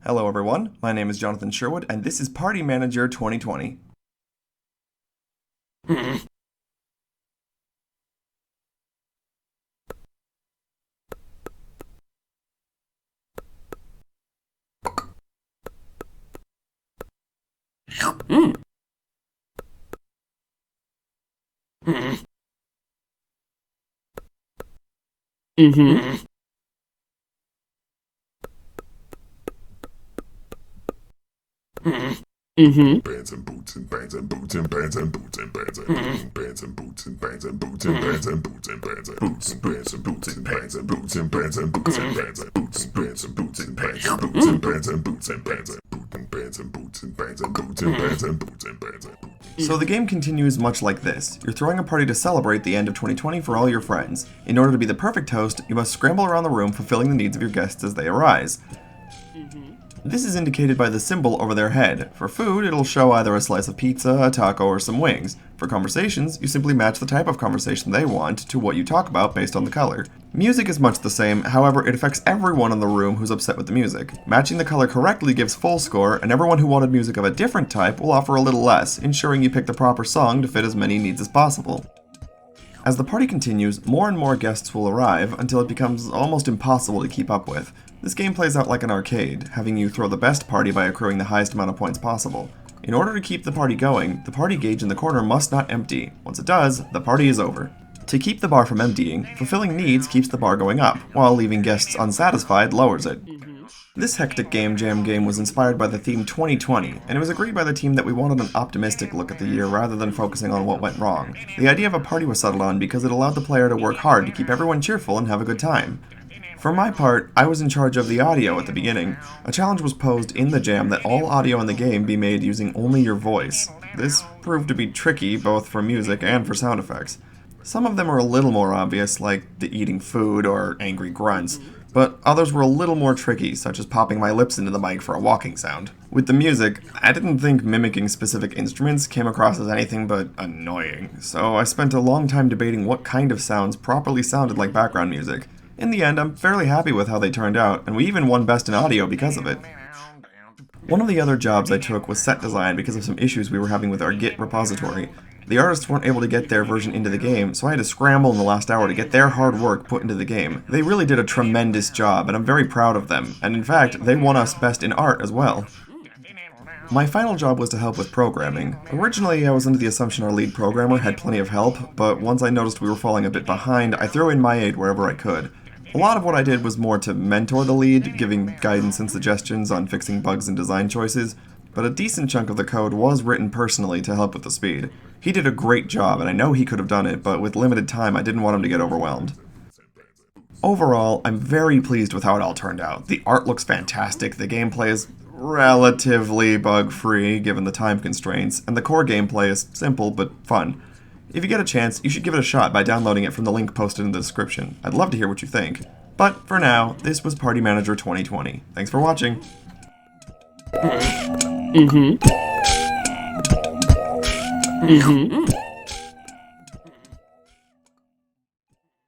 Hello everyone, my name is Jonathan Sherwood, and this is Party Manager 2020. Bands and boots and bands and boots and bands and boots and bands and bands and boots and bands and boots and bands and boots and bands and boots and bands and boots and bands and boots and bands and boots and bands and boots and bands and boots and bands and boots and bands and boots and bands and bands and boots and bands and boots and bands and boots and bands and boots. So the game continues much like this. You're throwing a party to celebrate the end of 2020 for all your friends. In order to be the perfect host, you must scramble around the room fulfilling the needs of your guests as they arise. This is indicated by the symbol over their head. For food, it'll show either a slice of pizza, a taco, or some wings. For conversations, you simply match the type of conversation they want to what you talk about based on the color. Music is much the same, however, it affects everyone in the room who's upset with the music. Matching the color correctly gives full score, and everyone who wanted music of a different type will offer a little less, ensuring you pick the proper song to fit as many needs as possible. As the party continues, more and more guests will arrive until it becomes almost impossible to keep up with. This game plays out like an arcade, having you throw the best party by accruing the highest amount of points possible. In order to keep the party going, the party gauge in the corner must not empty. Once it does, the party is over. To keep the bar from emptying, fulfilling needs keeps the bar going up, while leaving guests unsatisfied lowers it. This hectic jam game was inspired by the theme 2020, and it was agreed by the team that we wanted an optimistic look at the year rather than focusing on what went wrong. The idea of a party was settled on because it allowed the player to work hard to keep everyone cheerful and have a good time. For my part, I was in charge of the audio at the beginning. A challenge was posed in the jam that all audio in the game be made using only your voice. This proved to be tricky, both for music and for sound effects. Some of them are a little more obvious, like the eating food or angry grunts, but others were a little more tricky, such as popping my lips into the mic for a walking sound. With the music, I didn't think mimicking specific instruments came across as anything but annoying, so I spent a long time debating what kind of sounds properly sounded like background music. In the end, I'm fairly happy with how they turned out, and we even won Best in Audio because of it. One of the other jobs I took was set design because of some issues we were having with our Git repository. The artists weren't able to get their version into the game, so I had to scramble in the last hour to get their hard work put into the game. They really did a tremendous job, and I'm very proud of them, and in fact, they won us Best in Art as well. My final job was to help with programming. Originally, I was under the assumption our lead programmer had plenty of help, but once I noticed we were falling a bit behind, I threw in my aid wherever I could. A lot of what I did was more to mentor the lead, giving guidance and suggestions on fixing bugs and design choices, but a decent chunk of the code was written personally to help with the speed. He did a great job, and I know he could have done it, but with limited time, I didn't want him to get overwhelmed. Overall, I'm very pleased with how it all turned out. The art looks fantastic, the gameplay is relatively bug-free given the time constraints, and the core gameplay is simple but fun. If you get a chance, you should give it a shot by downloading it from the link posted in the description. I'd love to hear what you think. But for now, this was Party Manager 2020. Thanks for watching. Mm-hmm.